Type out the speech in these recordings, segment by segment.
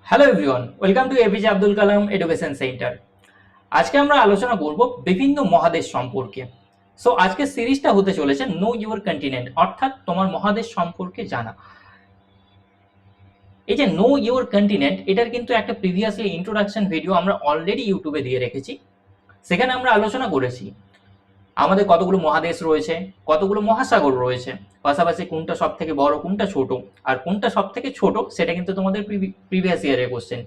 Hello everyone, welcome to APJ Abdul Kalam education centre. আজকে আমরা আলোচনা করব বিভিন্ন মহাদেশ সম্পর্কে। সো আজকের সিরিজটা হতে চলেছে নো ইউর কন্টিনেন্ট, অর্থাৎ তোমার মহাদেশ সম্পর্কে জানা। এই যে নো ইউর কন্টিনেন্ট, এটার কিন্তু একটা প্রিভিয়াসলি ইন্ট্রোডাকশন ভিডিও আমরা অলরেডি ইউটিউবে দিয়ে রেখেছি। সেখানে আমরা আলোচনা করেছি আমাদের কতগুলো মহাদেশ রয়েছে, কতগুলো মহাসাগর রয়েছে, পাশাপাশি কোনটা সব থেকে বড়, কোনটা ছোট, আর কোনটা সব থেকে ছোট সেটা কিন্তু তোমাদের প্রিভিয়াস ইয়ারের কোশ্চেন।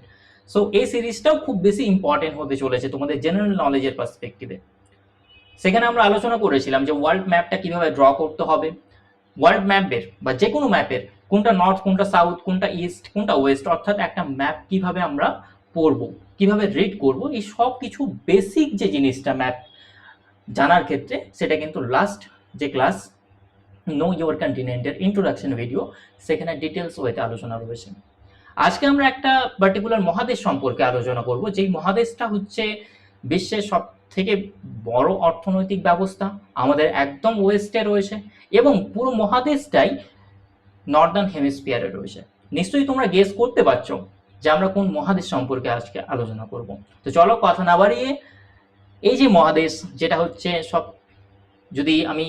সো এই সিরিজটাও খুব বেশি ইম্পর্টেন্ট হতে চলেছে তোমাদের জেনারেল নলেজের পার্সপেক্টিভে। সেখানে আমরা আলোচনা করেছিলাম যে ওয়ার্ল্ড ম্যাপটা কিভাবে ড্র করতে হবে, ওয়ার্ল্ড ম্যাপের বা যে কোনো ম্যাপের কোনটা নর্থ, কোনটা সাউথ, কোনটা ইস্ট, কোনটা ওয়েস্ট, অর্থাৎ একটা ম্যাপ কিভাবে আমরা পড়বো, কিভাবে রিড করব, এই সব কিছু বেসিক যে জিনিসটা ম্যাপ জানার ক্ষেত্রে, সেটা কিন্তু লাস্ট যে ক্লাস নো ইউর কন্টিনেন্টের ইন্ট্রোডাকশন ভিডিও, সেখানে ডিটেলস ওয়েতে আলোচনা রয়েছে। আজকে আমরা একটা পার্টিকুলার মহাদেশ সম্পর্কে আলোচনা করব, যেই মহাদেশটা হচ্ছে বিশ্বের সব থেকে বড় অর্থনৈতিক ব্যবস্থা, আমাদের একদম ওয়েস্টে রয়েছে, এবং পুরো মহাদেশটাই নর্দার্ন হেমিস্ফিয়ারে রয়েছে। নিশ্চয়ই তোমরা গেস করতে পারছো যে আমরা কোন মহাদেশ সম্পর্কে আজকে আলোচনা করব। তো চলো কথা না বাড়িয়ে, এই যে মহাদেশ, যেটা হচ্ছে যদি আমি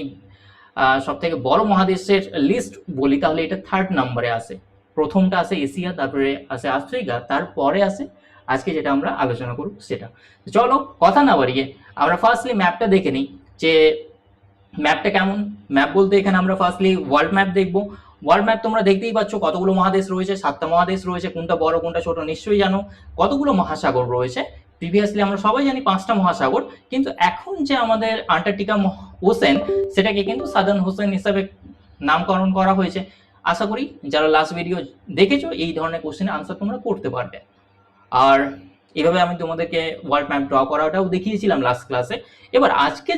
সব থেকে বড় মহাদেশের লিস্ট বলি, তাহলে এটা 3rd নম্বরে আসে। প্রথমটা আসে এশিয়া, তারপরে আসে আফ্রিকা, তারপরে আসে আজকে যেটা আমরা আলোচনা করব সেটা। চলো কথা না বাড়িয়ে আমরা ফার্স্টলি ম্যাপটা দেখে নিই যে ম্যাপটা কেমন। ম্যাপ বলতে এখানে আমরা ফার্স্টলি ওয়ার্ল্ড ম্যাপ দেখবো। ওয়ার্ল্ড ম্যাপ তোমরা দেখতেই পাচ্ছ কতগুলো মহাদেশ রয়েছে, 7টা মহাদেশ রয়েছে, কোনটা বড় কোনটা ছোট নিশ্চয়ই জানো। কতগুলো মহাসাগর রয়েছে, প্রিভিয়াসলি আমরা সবাই জানি 5টা মহাসাগর, কিন্তু এখন যে আমাদের আন্টার্কটিকা ওশেন, সেটাকে কিন্তু সাদার্ন ওশেন হিসাবে নামকরণ করা হয়েছে। আশা করি যারা লাস্ট ভিডিও দেখেছো এই ধরনের কোশ্চেনের আনসার তোমরা করতে পারবে। আর এভাবে আমি তোমাদেরকে ওয়ার্ল্ড ম্যাপ ড্র করাটাও দেখিয়েছিলাম লাস্ট ক্লাসে। এবার আজকে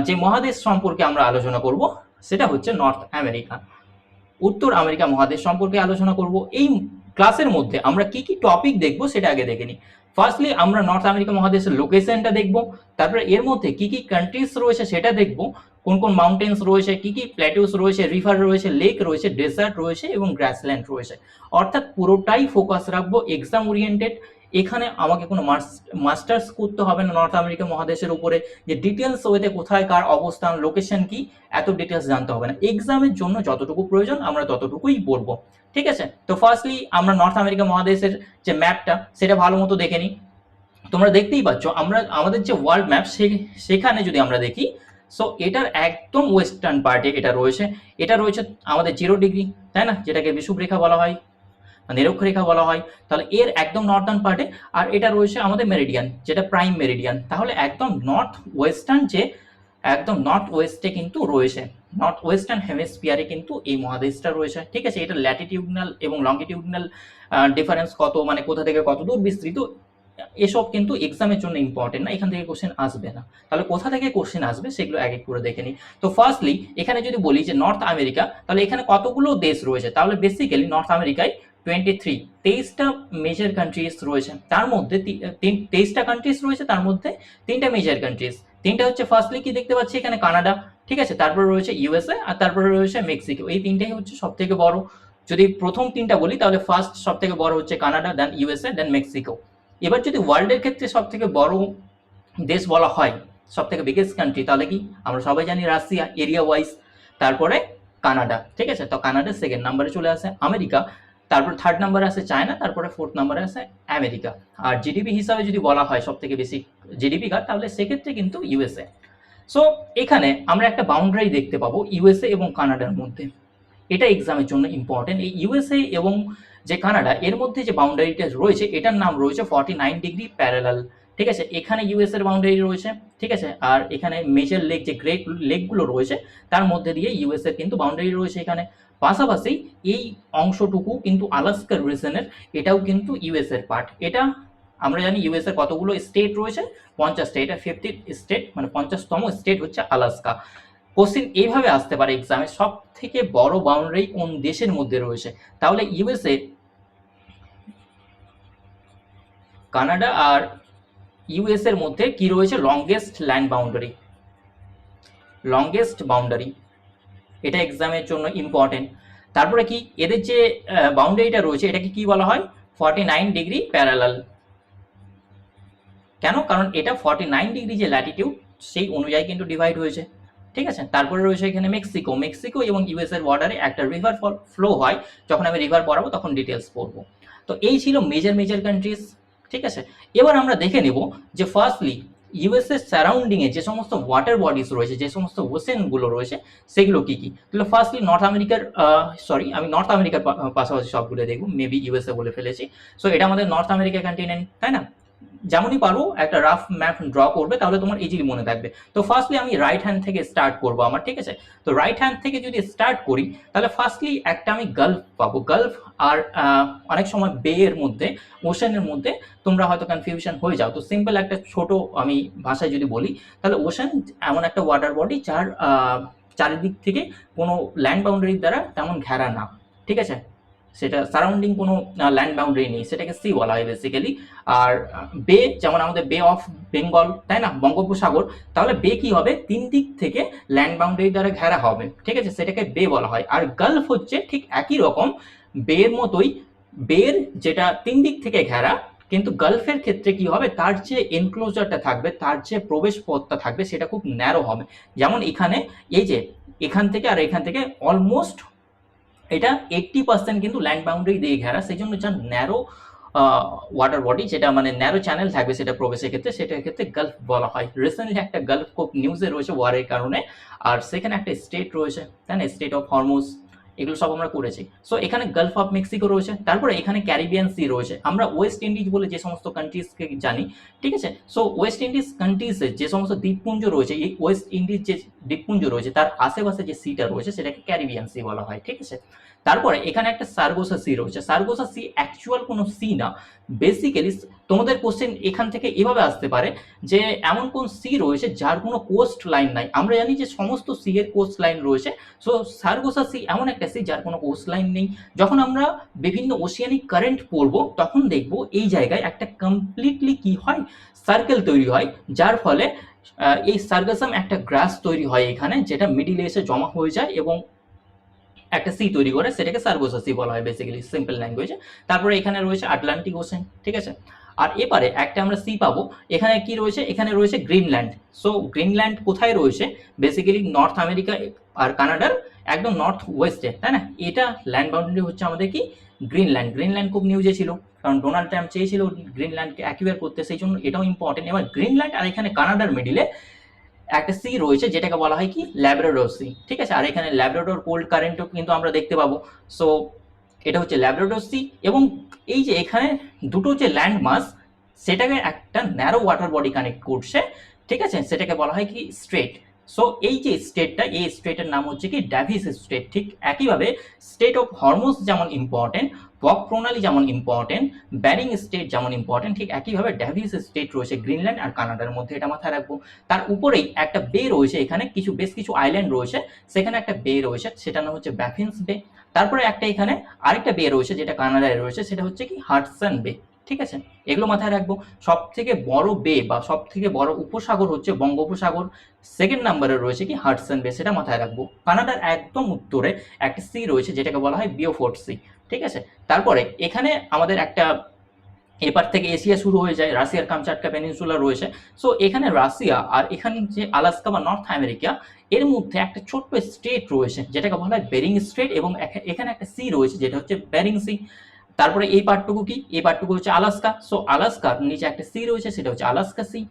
যে মহাদেশ সম্পর্কে আমরা আলোচনা করব সেটা হচ্ছে নর্থ আমেরিকা, উত্তর আমেরিকা মহাদেশ সম্পর্কে আলোচনা করব। এই ক্লাসের মধ্যে আমরা কি কি টপিক দেখব সেটা আগে দেখে নিই। ফার্স্টলি আমরা নর্থ আমেরিকা মহাদেশের লোকেশনটা দেখব, তারপরে এর মধ্যে কি কি কান্ট্রিজ রয়েছে সেটা দেখব, কোন কোন মাউন্টেন্স রয়েছে, কি কি প্ল্যাটিউস রয়েছে, রিভার রয়েছে, লেক রয়েছে, ডেজার্ট রয়েছে এবং গ্রাসল্যান্ড রয়েছে। অর্থাৎ পুরোটাই ফোকাস রাখবো এক্সাম ওরিয়েন্টেড। এখানে আমাকে কোনো মাস্টার্স করতে হবে না নর্থ আমেরিকা মহাদেশের উপরে, যে ডিটেলস ওয়েতে কোথায় কার অবস্থান, লোকেশন কি, এত ডিটেলস জানতে হবে না। এক্সামের জন্য যতটুকু প্রয়োজন আমরা ততটুকুই বলবো, ঠিক আছে? তো ফার্স্টলি আমরা নর্থ আমেরিকা মহাদেশের যে ম্যাপটা সেটা ভালো মতো দেখে নিই। তোমরা দেখতেই পাচ্ছ আমাদের যে ওয়ার্ল্ড ম্যাপ, সেখানে যদি আমরা দেখি, সো এটার একদম ওয়েস্টার্ন পার্টে এটা রয়েছে। এটা রয়েছে আমাদের 0 ডিগ্রি, তাই না, যেটাকে বিষুবরেখা বলা হয়, নিরক্ষরেখা বলা হয়। তাহলে এর একদম নর্দার্ন পার্টে, আর এটা রয়েছে আমাদের মেরিডিয়ান, যেটা প্রাইম মেরিডিয়ান। তাহলে একদম নর্থ ওয়েস্টার্ন, যে একদম নর্থ ওয়েস্টে কিন্তু রয়েছে, নর্থ ওয়েস্টার্ন হেমিস্ফিয়ারে কিন্তু এই মহাদেশটা রয়েছে, ঠিক আছে? এটা ল্যাটিটিউডনাল এবং লঙ্গিটিউডনাল ডিফারেন্স কত, মানে কোথা থেকে কত দূর বিস্তৃত, এসব কিন্তু এক্সামের জন্য ইম্পর্টেন্ট না, এখান থেকে কোশ্চেন আসবে না। তাহলে কোথা থেকে কোশ্চেন আসবে সেগুলো এক এক করে দেখে নিই। তো ফার্স্টলি এখানে যদি বলি যে নর্থ আমেরিকা, তাহলে এখানে কতগুলো দেশ রয়েছে, তাহলে বেসিক্যালি নর্থ আমেরিকায় 23টা মেজর কান্ট্রিজ রয়েছে। তার মধ্যে 23টা কান্ট্রিজ রয়েছে, তার মধ্যে 3টা মেজর কান্ট্রিজ। 3টা হচ্ছে ফার্স্টলি কি দেখতে পাচ্ছি এখানে, কানাডা, ঠিক আছে, তারপরে রয়েছে ইউএসএ, আর তারপরে রয়েছে মেক্সিকো। এই 3টাই হচ্ছে সব থেকে বড়। যদি প্রথম 3টা বলি, তাহলে ফার্স্ট সব থেকে বড় হচ্ছে কানাডা, দেন ইউএসএ, দেন মেক্সিকো। এবার যদি ওয়ার্ল্ডের ক্ষেত্রে সব থেকে বড় দেশ বলা হয়, সব থেকে বিগেস্ট কান্ট্রি, তাহলে কি আমরা সবাই জানি রাশিয়া এরিয়া ওয়াইজ, তারপরে কানাডা, ঠিক আছে? তো কানাডা 2nd নম্বরে চলে আসে, আমেরিকা, তারপর 3rd নম্বরে আসে চায়না, তারপরে 4th নম্বরে আসে আমেরিকা। আর জিডিপি হিসাবে যদি বলা হয় সব থেকে বেশি জিডিপি কার, তাহলে সেক্ষেত্রে কিন্তু ইউএসএ। সো এখানে আমরা একটা বাউন্ডারি দেখতে পাবো ইউএসএ এবং কানাডার মধ্যে। এটা এক্সামের জন্য ইম্পর্টেন্ট। এই ইউএসএ এবং যে কানাডা, এর মধ্যে যে বাউন্ডারিটা রয়েছে এটার নাম রয়েছে 49 ডিগ্রি প্যারালাল, ঠিক আছে? এখানে ইউএস এর বাউন্ডারি রয়েছে, ঠিক আছে? আর এখানে মেজর লেক, যে গ্রেট লেকগুলো রয়েছে তার মধ্যে দিয়ে ইউএস এর কিন্তু বাউন্ডারি রয়েছে এখানে। পাশাপাশি এই অংশটুকু কিন্তু আলাস্কা রিজনের, এটাও কিন্তু ইউএস এর পার্ট। এটা আমরা জানি ইউএস এর কতগুলো স্টেট রয়েছে, 50টা। এটা 50th স্টেট, মানে 50তম স্টেট হচ্ছে আলাস্কা। কোশ্চেন এইভাবে আসতে পারে এক্সামে, সব থেকে বড় বাউন্ডারি কোন দেশের মধ্যে রয়েছে, তাহলে ইউএসএ, কানাডা আর ইউএস এর মধ্যে কি রয়েছে, longest land boundary, longest boundary, এটা এক্সামের জন্য ইম্পর্টেন্ট। তারপরে কি এদের যে বাউন্ডারিটা রয়েছে এটাকে কি বলা হয় 49 ডিগ্রি প্যারালাল। কেন? কারণ এটা 49 ডিগ্রি যে ল্যাটিটিউড সেই অনুযায়ী কিন্তু ডিভাইড হয়েছে। ঠিক আছে, তারপরে রয়েছে এখানে মেক্সিকো। মেক্সিকো এবং ইউএস এর বর্ডারে একটা রিভার ফ্লো হয়, যখন আমি রিভার পড়াবো তখন ডিটেলস পড়বো। তো এই ছিল মেজর কান্ট্রিজ। ঠিক আছে, এবার আমরা দেখে নেব যে ফার্স্টলি ইউএস এর সারাউন্ডিং এ যে সমস্ত ওয়াটার বডিজ রয়েছে, যে সমস্ত ওশেন গুলো রয়েছে সেগুলো কি কি। তাহলে ফার্স্টলি নর্থ আমেরিকার, আমি নর্থ আমেরিকার পাশাপাশি সবগুলো দেখবো, মেবি ইউএসএ বলে ফেলেছি। সো এটা আমাদের নর্থ আমেরিকা কন্টিনেন্ট, তাই না? যেমনই পারো একটা রাফ ম্যাপ ড্র করবে, তাহলে তোমার ইজিলি মনে থাকবে। তো ফার্স্টলি আমি রাইট হ্যান্ড থেকে স্টার্ট করবো আমার। ঠিক আছে, তো রাইট হ্যান্ড থেকে যদি স্টার্ট করি তাহলে ফার্স্টলি একটা আমি গালফ পাবো। গালফ আর অনেক সময় বে এর মধ্যে, ওশানের মধ্যে তোমরা হয়তো কনফিউশন হয়ে যাও। তো সিম্পল একটা ছোট আমি ভাষায় যদি বলি, তাহলে ওশান এমন একটা ওয়াটার বডি যার চারিদিক থেকে কোনো ল্যান্ড বাউন্ডারির দ্বারা তেমন ঘেরা না। ঠিক আছে, সেটা সারাউন্ডিং কোনো ল্যান্ড বাউন্ডারি নেই, সেটাকে সি বলা হয় বেসিক্যালি। আর বে, যেমন আমাদের বে অফ বেঙ্গল, তাই না, বঙ্গোপসাগর, তাহলে বে কি হবে, তিন দিক থেকে ল্যান্ড বাউন্ডারি দ্বারা ঘেরা হবে। ঠিক আছে, সেটাকে বে বলা হয়। আর গালফ হচ্ছে ঠিক একই রকম বের মতোই, বের যেটা তিন দিক থেকে ঘেরা, কিন্তু গালফের ক্ষেত্রে কি হবে, তার যে এনক্লোজারটা থাকবে, তার যে প্রবেশ পথটা থাকবে সেটা খুব ন্যারো হবে। যেমন এখানে এই যে এখান থেকে আর এখান থেকে অলমোস্ট এটা 80% কিন্তু ল্যান্ড বাউন্ডারি দিয়ে ঘেরা, সেই জন্য যা ন্যারো ওয়াটার বডি, যেটা মানে ন্যারো চ্যানেল থাকবে সেটা প্রবেশের ক্ষেত্রে, সেটার ক্ষেত্রে গালফ বলা হয়। রিসেন্টলি একটা গালফ খুব নিউজে রয়েছে ওয়ারের কারণে, আর সেখানে একটা স্টেট রয়েছে, তাই না, স্টেট অফ হরমুজ, এগুলো সব আমরা করেছি। সো এখানে গালফ অফ মেক্সিকো রয়েছে, তারপরে এখানে ক্যারিবিয়ান সি রয়েছে। আমরা ওয়েস্ট ইন্ডিজ বলে যে সমস্ত কান্ট্রিজকে জানি, ঠিক আছে, সো ওয়েস্ট ইন্ডিজ কান্ট্রিজে যে সমস্ত দ্বীপপুঞ্জ রয়েছে, এই ওয়েস্ট ইন্ডিজ যে দ্বীপপুঞ্জ রয়েছে তার আশেপাশে যে সিটা রয়েছে সেটাকে ক্যারিবিয়ান সি বলা হয়। ঠিক আছে, তারপরে এখানে একটা সার্গোসা সি রয়েছে। সার্গোসা সি অ্যাকচুয়াল কোনো সি না, বেসিক্যালি তোমাদের কোশ্চেন এখান থেকে এভাবে আসতে পারে যে এমন কোন সি রয়েছে যার কোনো কোস্ট লাইন নাই। আমরা জানি যে সমস্ত সি এর কোস্ট লাইন রয়েছে, সো সার্গোসা সি এমন একটা সি যার কোনো কোস্ট লাইন নেই। যখন আমরা বিভিন্ন ওশিয়ানিক কারেন্ট পড়বো তখন দেখবো এই জায়গায় একটা কমপ্লিটলি কি হয়, সার্কেল তৈরি হয়, যার ফলে এই সার্গাসাম একটা গ্রাস তৈরি হয় এখানে, যেটা মিডিলে এসে জমা হয়ে যায় এবং একটা সি তৈরি করে, সেটাকে সার্গোসা সি বলা হয় বেসিক্যালি সিম্পল ল্যাঙ্গুয়েজে। তারপরে এখানে রয়েছে আটলান্টিক ওশেন। ঠিক আছে, আর এবারে একটা আমরা সি পাবো, এখানে কি রয়েছে, এখানে রয়েছে গ্রিনল্যান্ড। সো গ্রিনল্যান্ড কোথায় রয়েছে, বেসিক্যালি নর্থ আমেরিকা আর কানাডার একদম নর্থ ওয়েস্টে, তাই না। এটা ল্যান্ড বাউন্ডারি হচ্ছে আমাদের কি গ্রিনল্যান্ড। গ্রিনল্যান্ড খুব নিউজে ছিল, কারণ ডোনাল্ড ট্রাম্প চেয়েছিল গ্রিনল্যান্ডকে অ্যাকুয়ার করতে, সেই জন্য এটাও ইম্পর্টেন্ট। এবার গ্রিনল্যান্ড আর এখানে কানাডার মিডিলে একটা সি রয়েছে যেটাকে বলা হয় কি ল্যাব্রাডোর সি। ঠিক আছে, আর এখানে ল্যাব্রাডোর কোল্ড কারেন্টও কিন্তু আমরা দেখতে পাবো। সো এটা হচ্ছে ল্যাব্রাডোর সি, এবং এই যে এখানে দুটো যে ল্যান্ড মাস, সেটাকে একটা ন্যারো ওয়াটার বডি কানেক্ট করছে। ঠিক আছে, সেটাকে বলা হয় কি স্ট্রেট। সো এই যে স্টেটটা, এই স্টেটের নাম হচ্ছে কি ডেভিস স্ট্রেট। ঠিক একইভাবে স্টেট অফ হরমুজ যেমন ইম্পর্টেন্ট, বক প্রণালী যেমন ইম্পর্টেন্ট, ব্যারিং স্টেট যেমন ইম্পর্টেন্ট, ঠিক একইভাবে ডেভিস স্টেট রয়েছে গ্রিনল্যান্ড আর কানাডার মধ্যে, এটা মাথায় রাখবো। তার উপরেই একটা বে রয়েছে, এখানে বেশ কিছু আইল্যান্ড রয়েছে, সেখানে একটা বে রয়েছে, সেটার নাম হচ্ছে ব্যাফিন্স বে। তারপরে একটা এখানে আরেকটা বে রয়েছে যেটা কানাডায় রয়েছে, সেটা হচ্ছে কি হাডসন বে। ঠিক আছে, এগুলো মাথায় রাখবো। সব থেকে বড় বে বা সব থেকে বড় উপসাগর হচ্ছে বঙ্গোপসাগর, সেকেন্ড নাম্বারে রয়েছে কি হাডসন বে, সেটা মাথায় রাখবো। কানাডার একদম উত্তরে একটা সি রয়েছে যেটাকে বলা হয় বিওফোর্ট সি। ঠিক আছে, তারপরে এখানে আমাদের একটা এপার থেকে এশিয়া শুরু হয়ে যায়, রাশিয়ার কামচাটকা পেনিনসুলা রয়েছে। সো এখানে রাশিয়া আর এখানে যে আলাস্কা বা নর্থ আমেরিকা, এর মধ্যে একটা ছোট্ট স্টেট রয়েছে যেটাকে বলা হয় বেরিং স্ট্রেট, এবং এখানে একটা সি রয়েছে যেটা হচ্ছে বেরিং সি। তারপরে এই পার্টটুকু কি, এই পার্টটুকু হচ্ছে আলাস্কা। সো আলাস্কার নিচে একটা সি রয়েছে, সেটা হচ্ছে আলাস্কা সি।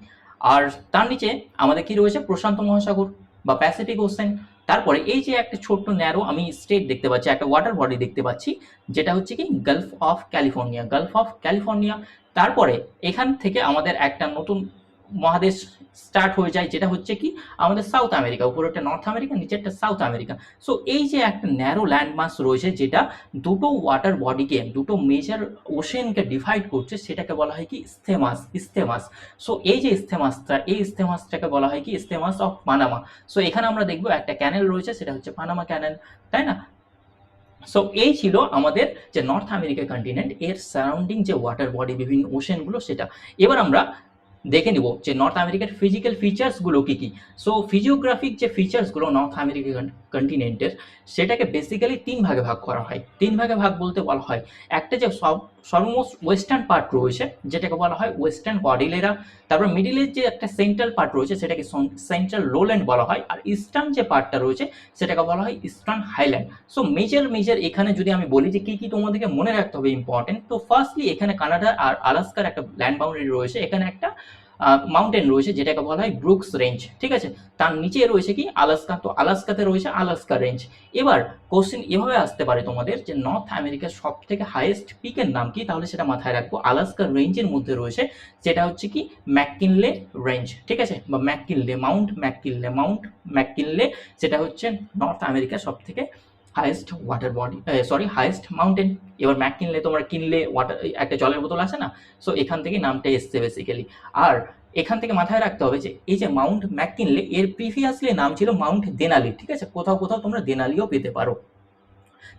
আর তার নিচে আমাদের কি রয়েছে, প্রশান্ত মহাসাগর বা প্যাসিফিক ওশেন। তারপরে এই যে একটা ছোট্ট ন্যারো আমি স্টেট দেখতে পাচ্ছি, একটা ওয়াটার বডি দেখতে পাচ্ছি, যেটা হচ্ছে কি Gulf of California, Gulf of California. তারপরে এখান থেকে আমাদের একটা নতুন মহাদেশ স্টার্ট হয়ে যায়, যেটা হচ্ছে কি আমাদের সাউথ আমেরিকা। উপরে একটা নর্থ আমেরিকা, নিচে একটা সাউথ আমেরিকা। সো এই যে একটা ন্যারো ল্যান্ডমাস রয়েছে যেটা দুটো ওয়াটার বডিকে, দুটো মেজর ওশেনকে ডিভাইড করছে, সেটাকে বলা হয় কি ইস্থেমাস, ইস্থেমাস। সো এই যে ইস্থেমাসটা, এই ইস্থেমাসটাকে বলা হয় কি ইস্থেমাস অফ পানামা। সো এখানে আমরা দেখবো একটা ক্যানেল রয়েছে, সেটা হচ্ছে পানামা ক্যানেল, তাই না। সো এই ছিল আমাদের যে নর্থ আমেরিকা কন্টিনেন্ট, এর সারাউন্ডিং যে ওয়াটার বডি, বিভিন্ন ওশেনগুলো, সেটা। এবার আমরা দেখে নিব যে নর্থ আমেরিকার ফিজিক্যাল ফিচার্সগুলো কী কী। সো ফিজিওগ্রাফিক যে ফিচার্সগুলো নর্থ আমেরিকান কন্টিনেন্টের, সেটাকে বেসিক্যালি 3 ভাগে ভাগ করা হয়। 3 ভাগে ভাগ বলতে বলা হয় একটা যে সর্বমোস্ট ওয়েস্টার্ন পার্ট রয়েছে যেটাকে বলা হয় ওয়েস্টার্ন কর্ডিলেরা, তারপর মিডিলের যে একটা সেন্ট্রাল পার্ট রয়েছে সেটাকে সেন্ট্রাল লোল্যান্ড বলা হয়, আর ইস্টার্ন যে পার্টটা রয়েছে সেটাকে বলা হয় ইস্টার্ন হাইল্যান্ড। সো মেজর এখানে যদি আমি বলি যে কী কী তোমাদেরকে মনে রাখতে হবে ইম্পর্টেন্ট, তো ফার্স্টলি এখানে কানাডা আর আলাস্কার একটা ল্যান্ড বাউন্ডারি রয়েছে, এখানে একটা মাউন্টেন রয়েছে যেটাকে বলা হয় ব্রুকস রেঞ্জ, ঠিক আছে। তার নিচে রয়েছে কি আলাস্কা, তো আলাস্কাতে রয়েছে আলাস্কা রেঞ্জ। এবার কোশ্চেন এভাবে আসতে পারে তোমাদের যে নর্থ আমেরিকার সব থেকে হাইয়েস্ট পিকের নাম কি, তাহলে সেটা মাথায় রাখবো আলাস্কা রেঞ্জের মধ্যে রয়েছে, যেটা হচ্ছে কি ম্যাককিনলে রেঞ্জ, ঠিক আছে, বা মাউন্ট ম্যাককিনলে, সেটা হচ্ছে নর্থ আমেরিকার সব থেকে highest water body, highest mountain. এবার কিনলে তোমরা কিনলে ওয়াটার একটা জলের বোতল আছে না, সো এখান থেকে নামটা এসছে বেসিক্যালি। আর এখান থেকে মাথায় রাখতে হবে যে এই যে মাউন্ট ম্যাককিনলে, এর প্রিভিয়াসলি নাম ছিল মাউন্ট দেনালি, ঠিক আছে, কোথাও কোথাও তোমরা দেনালিও পেতে পারো।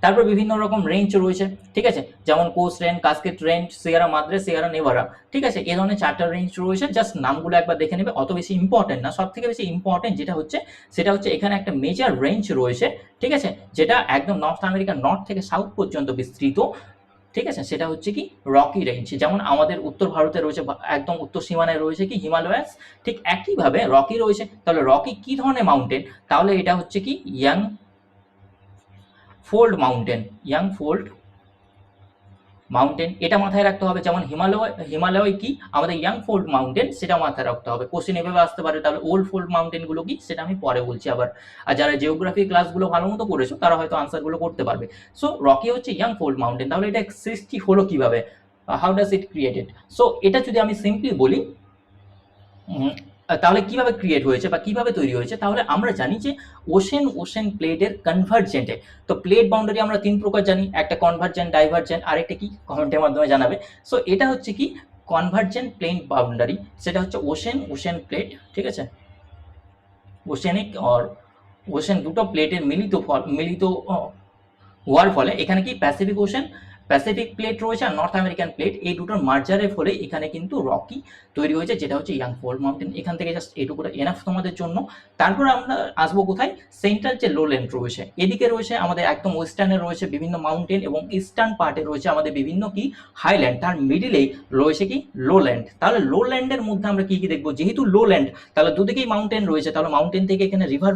তারপর বিভিন্ন রকম রেঞ্জ রয়েছে, ঠিক আছে, যেমন coast range, Cascade range, Sierra Madre, Sierra Nevada, ঠিক আছে, এই ধরনের 4টা রেঞ্জ রয়েছে। জাস্ট নামগুলো একবার দেখে নেবে, অত বেশি ইম্পর্টেন্ট না। সব থেকে বেশি ইম্পর্টেন্ট যেটা হচ্ছে সেটা হচ্ছে এখানে একটা মেজর রেঞ্জ রয়েছে, ঠিক আছে, যেটা একদম নর্থ আমেরিকার নর্থ থেকে সাউথ পর্যন্ত বিস্তৃত, ঠিক আছে, সেটা হচ্ছে কি রকি রেঞ্জ। যেমন আমাদের উত্তর ভারতে রয়েছে একদম উত্তর সীমানায় রয়েছে কি হিমালয়াস, ঠিক একইভাবে রকি রয়েছে। তাহলে রকি কি ধরনের মাউন্টেন, তাহলে এটা হচ্ছে কি ইয়াং ফোল্ড মাউন্টেন, এটা মাথায় রাখতে হবে। যেমন হিমালয় কি আমাদের ইয়াং ফোল্ড মাউন্টেন, সেটা মাথায় রাখতে হবে। কোশ্চেন এভাবে আসতে পারে। তাহলে ওল্ড ফোল্ড মাউন্টেনগুলো কি, সেটা আমি পরে বলছি আবার। আর যারা জিওগ্রাফি ক্লাসগুলো ভালো মতো করেছো তারা হয়তো আনসারগুলো করতে পারবে। সো রকি হচ্ছে ইয়াং ফোল্ড মাউন্টেন। তাহলে এটা সৃষ্টি হলো কিভাবে, how does it created? So এটা যদি আমি সিম্পলি বলি তাহলে কিভাবে ক্রিয়েট হয়েছে বা কিভাবে তৈরি হয়েছে, তাহলে আমরা জানি যে ওশেন প্লেটের কনভার্জেন্টে, তো প্লেট বাউন্ডারি আমরা 3 প্রকার জানি, একটা কনভার্জেন্ট, ডাইভার্জেন্ট, আর একটা কি কমেন্টের মাধ্যমে জানাবে। সো এটা হচ্ছে কি কনভার্জেন্ট প্লেন বাউন্ডারি, সেটা হচ্ছে ওশেন প্লেট, ঠিক আছে, ওশেনিক আর ওশেন দুটো প্লেটের মিলিত হওয়ার ফলে এখানে কি প্যাসিফিক প্লেট রয়েছে আর নর্থ আমেরিকান প্লেট, এই দুটোর মার্জারের ফলে এখানে কিন্তু রকি তৈরি হয়েছে, যেটা হচ্ছে ইয়াং ফোল্ড মাউন্টেন। এখান থেকে জাস্ট এটুকুটা এনাফ তোমাদের জন্য। তারপর আমরা আসবো কোথায়, সেন্ট্রাল যে লোল্যান্ড রয়েছে, এদিকে রয়েছে আমাদের একদম ওয়েস্টার্নে রয়েছে বিভিন্ন মাউন্টেন, এবং ইস্টার্ন পার্টে রয়েছে আমাদের বিভিন্ন কি হাইল্যান্ড, তার মিডিলেই রয়েছে কি লোল্যান্ড। তাহলে লোল্যান্ডের মধ্যে আমরা কি কি দেখবো, যেহেতু লোল্যান্ড তাহলে দুদিকেই মাউন্টেন রয়েছে, তাহলে মাউন্টেন থেকে এখানে রিভার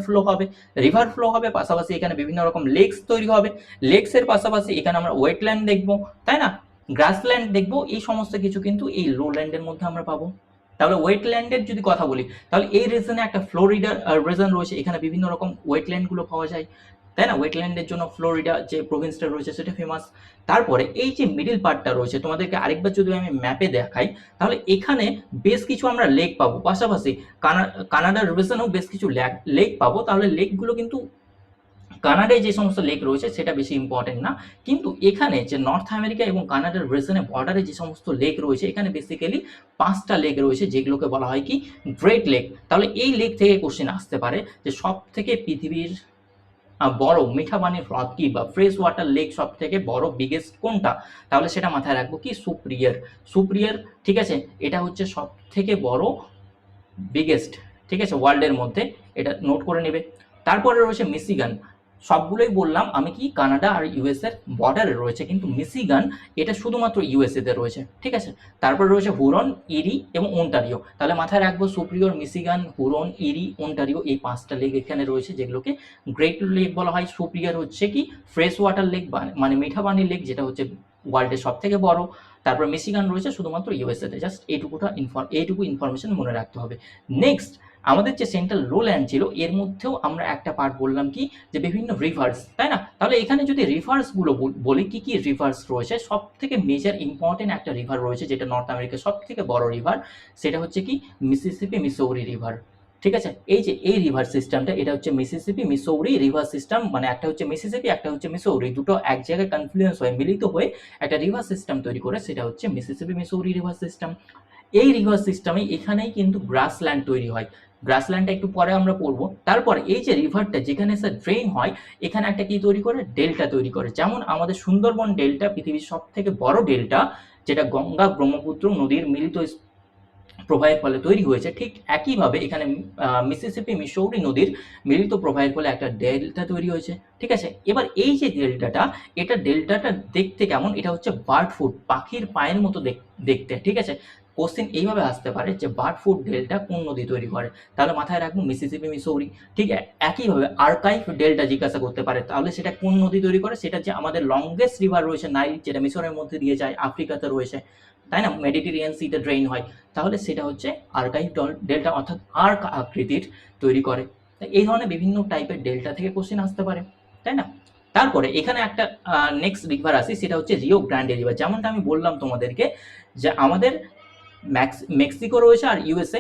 ফ্লো হবে, পাশাপাশি এখানে বিভিন্ন রকম লেকস তৈরি হবে, লেকসের পাশাপাশি এখানে আমরা ওয়েটল্যান্ড দেখবো, তাই না, গ্রাসল্যান্ড দেখবো, এই সমস্ত কিছু কিন্তু এই লোল্যান্ডের মধ্যে আমরা পাবো। তাহলে ওয়েটল্যান্ডের যদি কথা বলি, তাহলে এই রিজনে একটা ফ্লোরিডা রিজন রয়েছে, এখানে বিভিন্ন রকম ওয়েটল্যান্ড গুলো পাওয়া যায়, তাই না, ওয়েটল্যান্ডের জন্য ফ্লোরিডা যে প্রভিন্সটা রয়েছে সেটা ফেমাস। তারপরে এই যে মিডিল পার্টটা রয়েছে, তোমাদেরকে আরেকবার যদি আমি ম্যাপে দেখাই, তাহলে এখানে বেশ কিছু আমরা লেক পাবো, পাশাপাশি কানাডার রিজনেও বেশ কিছু লেক পাবো। তাহলে লেকগুলো কিন্তু কানাডায় যে সমস্ত লেক রয়েছে সেটা বেশি ইম্পর্টেন্ট না, কিন্তু এখানে যে নর্থ আমেরিকা এবং কানাডার রিজনে বর্ডারে যে সমস্ত লেক রয়েছে, এখানে বেসিক্যালি 5টা লেক রয়েছে যেগুলোকে বলা হয় কি গ্রেট লেক। তাহলে এই লেক থেকে কোশ্চেন আসতে পারে যে সব থেকে পৃথিবীর বড় মিঠা পানির হ্রদ কি বা ফ্রেশ ওয়াটার লেক সব থেকে বড় বিগেস্ট কোনটা, তাহলে সেটা মাথায় রাখবো কি সুপ্রিয়ার, ঠিক আছে, এটা হচ্ছে সব থেকে বড় বিগেস্ট, ঠিক আছে, ওয়ার্ল্ডের মধ্যে, এটা নোট করে নেবে। তারপরে রয়েছে মিশিগান, সবগুলোই বললাম আমি কি কানাডা আর ইউএস এর বর্ডারে রয়েছে, কিন্তু মিশিগান এটা শুধুমাত্র ইউএসএ তে রয়েছে, ঠিক আছে। তারপরে রয়েছে হুরন, ইরি এবং ওন্টারিও। তাহলে মাথায় রাখবো সুপ্রিয়র, মিশিগান, হুরন, ইরি, ওন্টারিও, এই 5টা লেক এখানে রয়েছে যেগুলোকে গ্রেট লেক বলা হয়। সুপ্রিয়র হচ্ছে কি ফ্রেশ ওয়াটার লেক, মানে মিঠা পানির লেক, যেটা হচ্ছে ওয়ার্ল্ডের সব থেকে বড়। তারপর মিশিগান রয়েছে শুধুমাত্র ইউএসএ তে। জাস্ট এইটুকু ইনফরমেশন মনে রাখতে হবে। নেক্সট আমাদের যে সেন্ট্রাল লোল্যান্ড ছিল, এর মধ্যেও আমরা একটা পার্ট বললাম কি যে বিভিন্ন রিভার্স, তাই না। তাহলে এখানে যদি রিভার্স গুলো বলি, কি কি রিভার্স রয়েছে, সব থেকে মেজর ইম্পর্টেন্ট একটা রিভার রয়েছে যেটা নর্থ আমেরিকার সব থেকে বড় রিভার, সেটা হচ্ছে কি মিসিসিপি মিসৌরি রিভার, ঠিক আছে। এই যে এই রিভার সিস্টেমটা, এটা হচ্ছে মিসিসিপি মিসৌরি রিভার সিস্টেম, মানে একটা হচ্ছে মিসিসিপি, একটা হচ্ছে মিসৌরি, দুটো এক জায়গায় কনফ্লুয়েন্স হয়ে মিলিত হয়ে একটা রিভার সিস্টেম তৈরি করে, সেটা হচ্ছে মিসিসিপি মিসৌরি রিভার সিস্টেম। এই রিভার সিস্টেমে এখানেই কিন্তু গ্রাসল্যান্ড তৈরি হয়, গ্রাসল্যান্ডটা একটু পরে আমরা পড়বো। তারপর এই যে রিভারটা যেখানে এসে ড্রেন হয়, এখানে একটা কি তৈরি করে, ডেল্টা তৈরি করে। যেমন আমাদের সুন্দরবন ডেল্টা পৃথিবীর সব থেকে বড় ডেল্টা, যেটা গঙ্গা ব্রহ্মপুত্র নদীর মিলিত প্রবাহের ফলে তৈরি হয়েছে, ঠিক একইভাবে এখানে মিসিসিপি মিসৌরি নদীর মিলিত প্রবাহের ফলে একটা ডেল্টা তৈরি হয়েছে। ঠিক আছে, এবার এই যে ডেল্টাটা দেখতে কেমন, এটা হচ্ছে বার্ড ফুট, পাখির পায়ের মতো দেখতে। ঠিক আছে, কোশ্চেন এইভাবে আসতে পারে যে বার্ড ফুট ডেল্টা কোন নদী তৈরি করে, তাহলে মাথায় রাখবো মিসিসিপি মিসৌরি। ঠিক একইভাবে আর্কাইভ ডেল্টা জিজ্ঞাসা করতে পারে, তাহলে সেটা কোন নদী তৈরি করে, সেটা যে আমাদের লংগেস্ট রিভার রয়েছে নাইল, যেটা মিশরের মধ্যে দিয়ে যায়, আফ্রিকাতে রয়েছে, তাই না, মেডিটেরিয়ান সিতে ড্রেন হয়, তাহলে সেটা হচ্ছে আর্কাইভ ডেল্টা, অর্থাৎ আর্ক আকৃতির তৈরি করে। এই ধরনের বিভিন্ন টাইপের ডেল্টা থেকে কোশ্চেন আসতে পারে, তাই না। তারপরে এখানে একটা নেক্সট রিভার আসি, সেটা হচ্ছে রিও গ্র্যান্ডে রিভার। যেমনটা আমি বললাম তোমাদেরকে যে আমাদের মেক্সিকো রয়েছে আর ইউএসএ,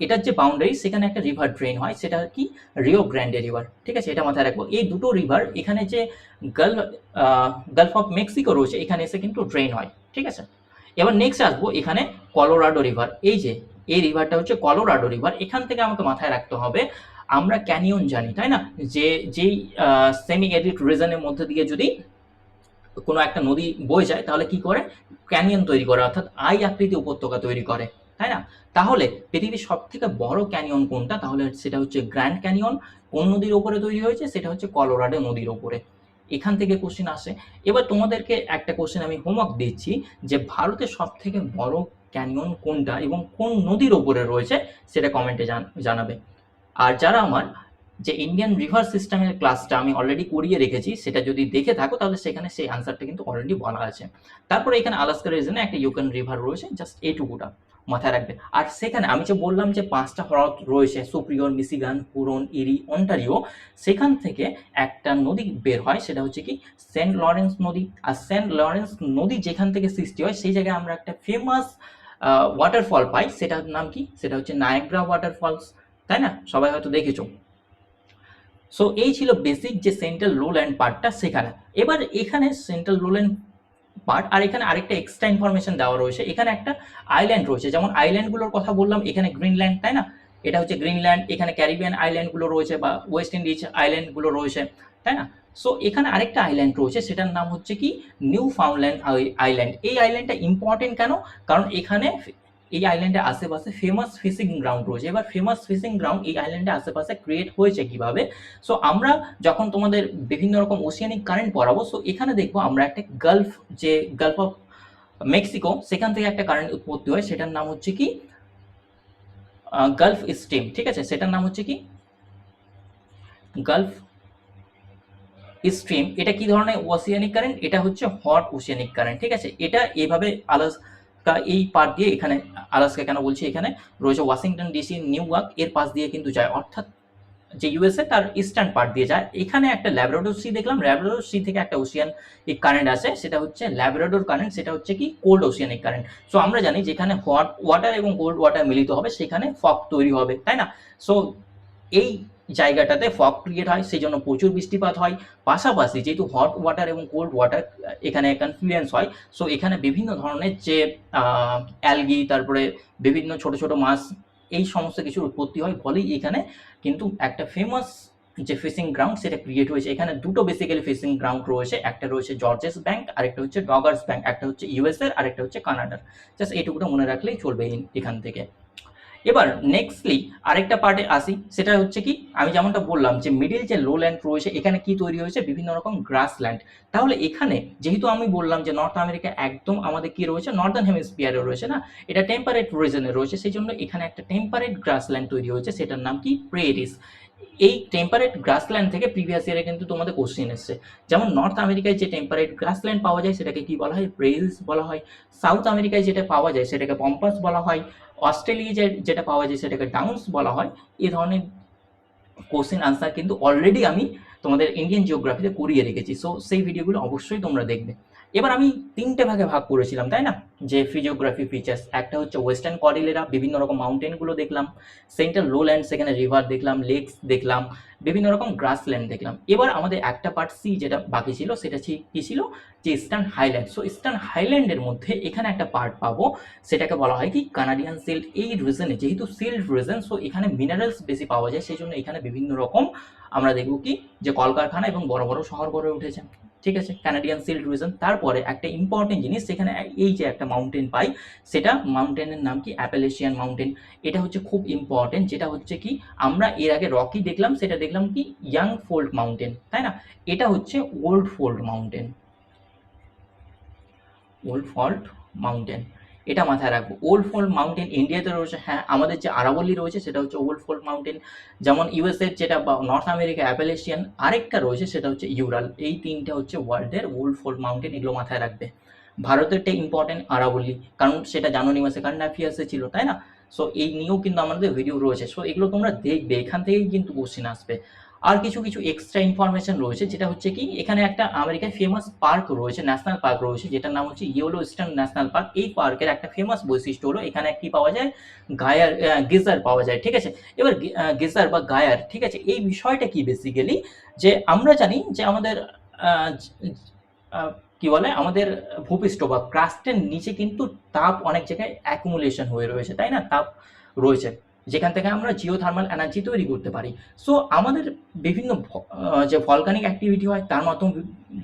এটার যে বাউন্ডারি, সেখানে একটা রিভার ড্রেন হয়, সেটা কি রিও গ্র্যান্ডে রিভার। ঠিক আছে, এটা মাথায় রাখবো। এই দুটো রিভার এখানে যে গালফ অফ মেক্সিকো রয়েছে, এখানে এসে কিন্তু ড্রেন হয়। ঠিক আছে, এবার নেক্সট আসবো এখানে কলোরাডো রিভার। এই রিভারটা হচ্ছে কলোরাডো রিভার। এখান থেকে আমাকে মাথায় রাখতে হবে, আমরা ক্যানিয়ন জানি, তাই না, যেই সেমি এরিড রিজনের মধ্যে দিয়ে যদি কোনো একটা নদী বয়ে যায়, তাহলে কি করে, ক্যানিয়ন তৈরি করে, অর্থাৎ আই আকৃতি উপত্যকা তৈরি করে, তাই না। তাহলে পৃথিবীর সব থেকে বড় ক্যানিয়ন কোনটা, তাহলে সেটা হচ্ছে গ্র্যান্ড ক্যানিয়ন। কোন নদীর ওপরে তৈরি হয়েছে, সেটা হচ্ছে কলোরাডো নদীর ওপরে। এখান থেকে কোশ্চেন আসে। এবার তোমাদেরকে একটা কোশ্চেন আমি হোমওয়ার্ক দিচ্ছি, যে ভারতের সব থেকে বড় ক্যানিয়ন কোনটা এবং কোন নদীর ওপরে রয়েছে, সেটা কমেন্টে জানাবে। আর যারা আমার যে ইন্ডিয়ান রিভার সিস্টেমের ক্লাসটা আমি অলরেডি করিয়ে রেখেছি, সেটা যদি দেখে থাকো, তাহলে সেখানে সেই আনসারটা কিন্তু অলরেডি বলা আছে। তারপরে এখানে আলাস্কা রিজনে একটা ইউকেন রিভার রয়েছে, জাস্ট এইটুকুটা মাথায় রাখবে। আর সেখানে আমি যে বললাম যে 5টা হ্রদ রয়েছে, সুপ্রিয়র, মিশিগান, হুরন, ইরি, অন্টারিও, সেখান থেকে একটা নদী বের হয়, সেটা হচ্ছে কি সেন্ট লরেন্স নদী। আর সেন্ট লরেন্স নদী যেখান থেকে সৃষ্টি হয়, সেই জায়গায় আমরা একটা ফেমাস ওয়াটারফল পাই, সেটার নাম কি, সেটা হচ্ছে নায়াগ্রা ওয়াটারফলস, তাই না, সবাই হয়তো দেখেছো। সো এই ছিল বেসিক যে সেন্ট্রাল লোল্যান্ড পার্টটা সেখানে। এবার এখানে সেন্ট্রাল লোল্যান্ড পার্ট, আর এখানে আরেকটা এক্সট্রা ইনফরমেশন দেওয়া রয়েছে, এখানে একটা আইল্যান্ড রয়েছে, যেমন আইল্যান্ডগুলোর কথা বললাম, এখানে গ্রিনল্যান্ড, তাই না, এটা হচ্ছে গ্রিনল্যান্ড, এখানে ক্যারিবিয়ান আইল্যান্ডগুলো রয়েছে বা ওয়েস্ট ইন্ডিজ আইল্যান্ডগুলো রয়েছে, তাই না। সো এখানে আরেকটা আইল্যান্ড রয়েছে, সেটার নাম হচ্ছে কি নিউ ফাউন্ডল্যান্ড আইল্যান্ড। এই আইল্যান্ডটা ইম্পর্টেন্ট কেন, কারণ এখানে এই আইল্যান্ডের আশেপাশে ফেমাস ফিশিং গ্রাউন্ড রয়েছে। এবার ফেমাস ফিশিং গ্রাউন্ড এই আইল্যান্ডের আশেপাশে ক্রিয়েট হয়েছে কিভাবে, সো আমরা যখন তোমাদের বিভিন্ন রকম ওশিয়ানিক কারেন্ট পড়াবো, সো এখানে দেখবো আমরা একটা গালফ অফ মেক্সিকো, সেখান থেকে একটা কারেন্ট উৎপত্তি হয়, সেটার নাম হচ্ছে কি গালফ স্ট্রিম। ঠিক আছে, সেটার নাম হচ্ছে কি গালফ স্ট্রিম। এটা কি ধরনের ওশিয়ানিক কারেন্ট, এটা হচ্ছে হট ওশিয়ানিক কারেন্ট। ঠিক আছে, এটা এইভাবে আলাস্কা, এই পার দিয়ে, এখানে আলাস্কা কেন বলছি, এখানে রয়েছে ওয়াশিংটন ডিসি, নিউ ইয়র্ক, এর পাশ দিয়ে কিন্তু যায়, অর্থাৎ যে ইউএসএ তার ইস্টার্ন পার্ট দিয়ে যায়। এখানে একটা ল্যাব্রাডোর সি দেখলাম, ল্যাব্রাডোর সি থেকে একটা ওশিয়ানিক কারেন্ট আছে, সেটা হচ্ছে ল্যাব্রাডোর কারেন্ট, সেটা হচ্ছে কি কোল্ড ওশিয়ানিক কারেন্ট। সো আমরা জানি যেখানে হট ওয়াটার এবং কোল্ড ওয়াটার মিলিত হবে, সেখানে ফগ তৈরি হবে, তাই না। সো এই জায়গাটাতে ফগ ক্রিয়েট হয়, সেই জন্য প্রচুর বৃষ্টিপাত হয়। পাশাপাশি যেহেতু হট ওয়াটার এবং কোল্ড ওয়াটার এখানে কনফ্লুয়েন্স হয়, সো এখানে বিভিন্ন ধরনের যে অ্যালগি, তারপরে বিভিন্ন ছোট ছোট মাছ, এই সমস্ত কিছুর উৎপত্তি হয়, ফলেই এখানে কিন্তু একটা ফেমাস যে ফিশিং গ্রাউন্ড সেটা ক্রিয়েট হয়েছে। এখানে দুটো বেসিক্যালি ফিশিং গ্রাউন্ড রয়েছে, একটা রয়েছে জর্জেস ব্যাংক, আরেকটা হচ্ছে ডগার্স ব্যাংক, একটা হচ্ছে ইউএসএর, আরেকটা হচ্ছে কানাডার। জাস্ট এইটুকুটা মনে রাখলেই চলবে এখান থেকে। এবার নেক্সটলি আরেকটা পার্টে আসি, সেটা হচ্ছে কি আমি যেমনটা বললাম যে মিডিল যে লো ল্যান্ড রয়েছে, এখানে কি তৈরি হয়েছে, বিভিন্ন রকম গ্রাস ল্যান্ড। তাহলে এখানে যেহেতু আমি বললাম যে নর্থ আমেরিকা একদম আমাদের কি রয়েছে, নর্দার্ন হেমিস্ফিয়ারে রয়েছে না, এটা টেম্পারেট রিজনে রয়েছে, সেই জন্য এখানে একটা টেম্পারেট গ্রাস ল্যান্ড তৈরি হয়েছে, সেটার নাম কি প্রেরিস। এই টেম্পারেট গ্রাসল্যান্ড থেকে প্রিভিয়াস ইয়ারে কিন্তু তোমাদের কোশ্চেন এসছে, যেমন নর্থ আমেরিকায় যে টেম্পারেট গ্রাসল্যান্ড পাওয়া যায়, সেটাকে কি বলা হয়, প্রেরিস বলা হয়। সাউথ আমেরিকায় যেটা পাওয়া যায়, সেটাকে পম্পাস বলা হয়। অস্ট্রেলিয়ায় যেটা পাওয়া যায়, সেটাকে ডাউন্স বলা হয়। এই ধরনের কোশ্চেন আনসার কিন্তু অলরেডি আমি তোমাদের ইন্ডিয়ান জিওগ্রাফিতে করিয়ে রেখেছি, সো সেই ভিডিওগুলো অবশ্যই তোমরা দেখবে। এবার আমি 3টে ভাগে ভাগ করেছিলাম, তাই না, যে ফিজিওগ্রাফি ফিচার্স। একটা হচ্ছে ওয়েস্টার্ন কর্ডিলেরা, বিভিন্ন রকম মাউন্টেনগুলো দেখলাম, সেন্ট্রাল লোল্যান্ড, সেখানে রিভার দেখলাম, লেকস দেখলাম, বিভিন্ন রকম গ্রাসল্যান্ড দেখলাম। এবার আমাদের একটা পার্ট সি যেটা বাকি ছিল, সেটা কি ছিল, যে ইস্টার্ন হাইল্যান্ড। সো ইস্টার্ন হাইল্যান্ডের মধ্যে এখানে একটা পার্ট পাবো, সেটাকে বলা হয় কি কানাডিয়ান সিল্ট। এই রিজনে যেহেতু সিল্ট রিজন, সো এখানে মিনারেলস বেশি পাওয়া যায়, সেই জন্য এখানে বিভিন্ন রকম আমরা দেখব কি যে কলকারখানা এবং বড় বড় শহর গড়ে উঠেছে। ঠিক আছে, কানাডিয়ান সিল্ট রিজন। তারপরে একটা ইম্পর্টেন্ট জিনিস, সেখানে এই যে একটা মাউন্টেন পাই, সেটা মাউন্টেনের নাম কি? Appalachian mountain. এটা হচ্ছে খুব ইম্পর্টেন্ট, যেটা হচ্ছে কি আমরা এর আগে রকি দেখলাম, সেটা দেখলাম কি ইয়াং ফোল্ড মাউন্টেন, তাই না? এটা হচ্ছে old fold mountain, old fault mountain, এটা মাথায় রাখবো। ওল্ড ফোল্ড মাউন্টেন ইন্ডিয়াতে রয়েছে, হ্যাঁ। আমাদের যে আরাবল্লী রয়েছে সেটা হচ্ছে ওল্ড ফোল্ড মাউন্টেন। যেমন ইউএসএর যেটা বা নর্থ আমেরিকা অ্যাপালেশিয়ান, আরেকটা রয়েছে সেটা হচ্ছে ইউরাল। এই তিনটা হচ্ছে ওয়ার্ল্ডের ওল্ড ফোল্ড মাউন্টেন, এগুলো মাথায় রাখবে। ভারতেরটা ইম্পর্টেন্ট আরাবল্লী, কারণ সেটা জানুয়ারি মাসে কারেন্ট অ্যাফেয়ার্সে ছিল, তাই না? সো এই নিয়েও কিন্তু আমাদের ভিডিও রয়েছে, সো এগুলো তোমরা দেখবে, এখান থেকেই কিন্তু কোশ্চেন আসবে। আর কিছু কিছু এক্সট্রা ইনফরমেশন রয়েছে, যেটা হচ্ছে কি এখানে একটা আমেরিকায় ফেমাস পার্ক রয়েছে, ন্যাশনাল পার্ক রয়েছে, যেটার নাম হচ্ছে ইয়েলোস্টোন ন্যাশনাল পার্ক। এই পার্কের একটা ফেমাস বৈশিষ্ট্য হলো এখানে কি পাওয়া যায়? গায়ার, গিজার পাওয়া যায়, ঠিক আছে। এবার গিজার বা গায়ার, ঠিক আছে, এই বিষয়টা কি বেসিক্যালি, যে আমরা জানি যে আমাদের আহ, আহ, কি বলে, আমাদের ভূপৃষ্ঠ বা ক্রাস্টের নিচে কিন্তু তাপ অনেক জায়গায় অ্যাকুমুলেশন হয়ে রয়েছে, তাই না? তাপ রয়েছে, যেখান থেকে আমরা জিওথার্মাল এনার্জি তৈরি করতে পারি। সো আমাদের বিভিন্ন যে ভলকানিক অ্যাক্টিভিটি হয় তার মাধ্যমে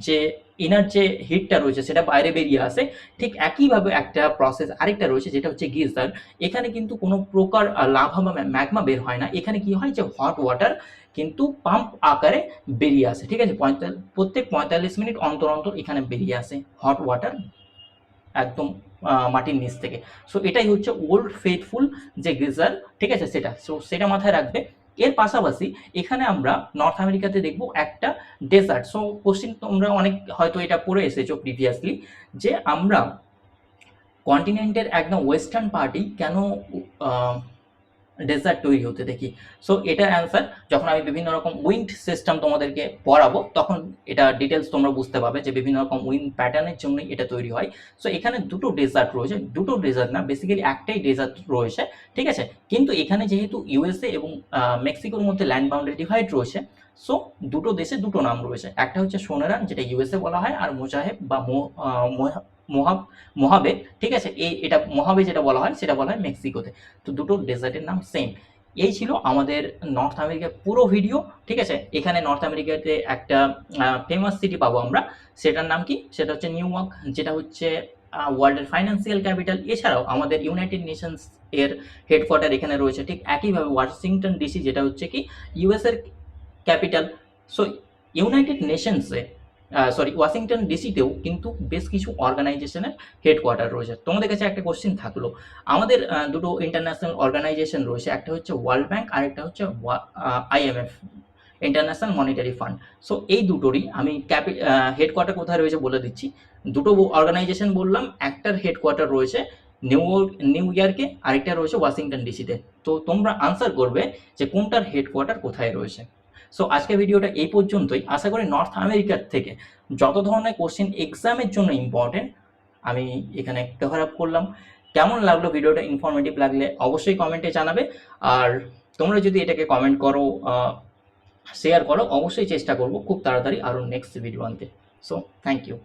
যে ইনার যে হিটটা রয়েছে সেটা বাইরে বেরিয়ে আসে। ঠিক একইভাবে একটা প্রসেস আরেকটা রয়েছে, যেটা হচ্ছে গিজার। এখানে কিন্তু কোনো প্রকার লাভা বা ম্যাগমা বের হয় না, এখানে কি হয় যে হট ওয়াটার কিন্তু পাম্প আকারে বেরিয়ে আসে, ঠিক আছে। প্রত্যেক 45 মিনিট অন্তর অন্তর এখানে বেরিয়ে আসে হট ওয়াটার, একদম মাটির নিচ থেকে। সো এটাই হচ্ছে ওল্ড ফেথফুল যে গিজার, ঠিক আছে, সেটা। সো সেটা মাথায় রাখবে। এর পাশাপাশি এখানে আমরা নর্থ আমেরিকাতে দেখবো একটা ডেজার্ট। সো কোশ্চিন তোমরা অনেক হয়তো এটা পড়ে এসেছো প্রিভিয়াসলি, যে আমরা কন্টিনেন্টের একদম ওয়েস্টার্ন পার্টি কেন ডেজার্ট তৈরি হতে দেখি। সো এটার অ্যান্সার যখন আমি বিভিন্ন রকম উইন্ড সিস্টেম তোমাদেরকে পড়াবো, তখন এটা ডিটেলস তোমরা বুঝতে পারবে যে বিভিন্ন রকম উইন্ড প্যাটার্নের জন্যই এটা তৈরি হয়। সো এখানে দুটো ডেজার্ট রয়েছে, দুটো ডেজার্ট না, বেসিক্যালি একটাই ডেজার্ট রয়েছে, ঠিক আছে। কিন্তু এখানে যেহেতু ইউএসএ এবং মেক্সিকোর মধ্যে ল্যান্ড বাউন্ডারি ডিভাইড রয়েছে, সো দুটো দেশে দুটো নাম রয়েছে। একটা হচ্ছে সোনারান, যেটা ইউএসএ বলা হয়, আর মোজাহেব বা মোহাবে, ঠিক আছে। এটা মোহাবে যেটা বলা হয় সেটা বলা হয় মেক্সিকোতে। তো দুটো ডেজার্টের নাম সেম। এই ছিল আমাদের নর্থ আমেরিকার পুরো ভিডিও, ঠিক আছে। এখানে নর্থ আমেরিকাতে একটা ফেমাস সিটি পাবো আমরা, সেটার নাম কি? সেটা হচ্ছে নিউ ইয়র্ক, যেটা হচ্ছে ওয়ার্ল্ডের ফাইন্যান্সিয়াল ক্যাপিটাল। এছাড়াও আমাদের ইউনাইটেড নেশনস এর হেডকোয়ার্টার এখানে রয়েছে, ঠিক একইভাবে ওয়াশিংটন ডিসি, যেটা হচ্ছে কি ইউএস এর ক্যাপিটাল। সো ইউনাইটেড নেশনসে ওয়াশিংটন ডিসিতেও কিন্তু বেশ কিছু অর্গানাইজেশনের হেডকোয়ার্টার রয়েছে। তোমাদের কাছে একটা কোশ্চেন থাকলো, আমাদের দুটো ইন্টারন্যাশনাল অর্গানাইজেশন রয়েছে, একটা হচ্ছে ওয়ার্ল্ড ব্যাংক আর একটা হচ্ছে IMF, international monetary fund. So এই দুটোরই আমি হেডকোয়ার্টার কোথায় রয়েছে বলে দিচ্ছি। দুটো অর্গানাইজেশন বললাম, একটার হেডকোয়ার্টার রয়েছে নিউ ইয়র্কে, আরেকটা রয়েছে ওয়াশিংটন ডিসিতে। তো তোমরা আনসার করবে যে কোনটার হেডকোয়ার্টার কোথায় রয়েছে। সো আজকের ভিডিওটা এই পর্যন্তই। আশা করি নর্থ আমেরিকার থেকে যত ধরনের কোশ্চেন এক্সামের জন্য ইম্পর্টেন্ট আমি এখানে কভার আপ করলাম। কেমন লাগলো ভিডিওটা? ইনফরমেটিভ লাগলে অবশ্যই কমেন্টে জানাবে। আর তোমরা যদি এটাকে কমেন্ট করো, শেয়ার করো, অবশ্যই চেষ্টা করবো খুব তাড়াতাড়ি আরও নেক্সট ভিডিও আনতে। So thank you.